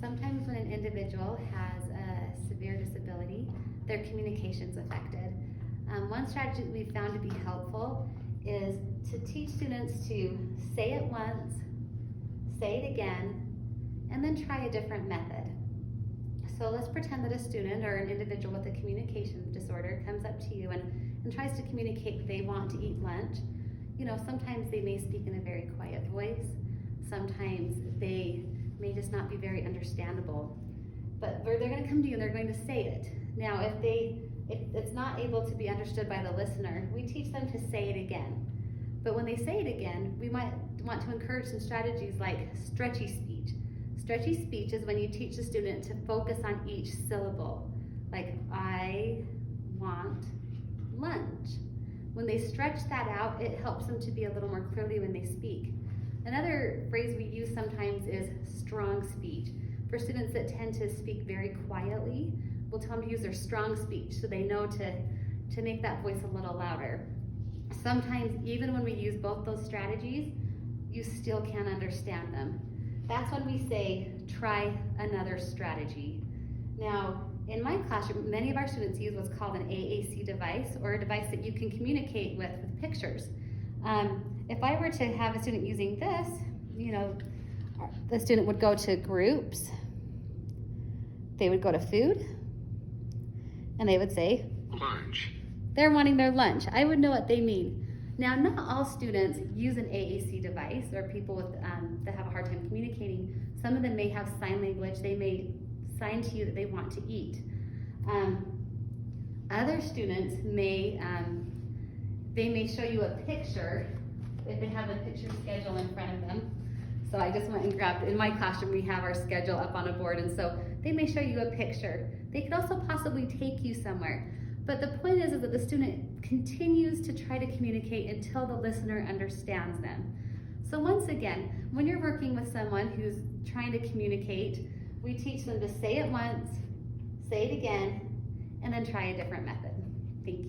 Sometimes when an individual has a severe disability, their communication's affected. One strategy that we found to be helpful is to teach students to say it once, say it again, and then try a different method. So let's pretend that a student or an individual with a communication disorder comes up to you and tries to communicate that they want to eat lunch. You know, sometimes they may speak in a very quiet voice. Sometimes they may just not be very understandable. But they're going to come to you and they're going to say it. Now, if it's not able to be understood by the listener, we teach them to say it again. But when they say it again, we might want to encourage some strategies like stretchy speech. Stretchy speech is when you teach the student to focus on each syllable, like I want lunch. When they stretch that out, it helps them to be a little more clearly when they speak. Another phrase we use sometimes is strong speech. For students that tend to speak very quietly, we'll tell them to use their strong speech so they know to make that voice a little louder. Sometimes, even when we use both those strategies, you still can't understand them. That's when we say, try another strategy. Now, in my classroom, many of our students use what's called an Aac device, or a device that you can communicate with pictures. If I were to have a student using this, you know, the student would go to groups, they would go to food, and they would say, lunch. They're wanting their lunch. I would know what they mean. Now, not all students use an Aac device, or people with that have a hard time communicating. Some of them may have sign language. They may sign to you that they want to eat. Other students may show you a picture if they have a picture schedule in front of them. So I just went and grabbed, in my classroom we have our schedule up on a board, and so they may show you a picture. They could also possibly take you somewhere. But the point is that the student continues to try to communicate until the listener understands them. So once again, when you're working with someone who's trying to communicate, we teach them to say it once, say it again, and then try a different method. Thank you.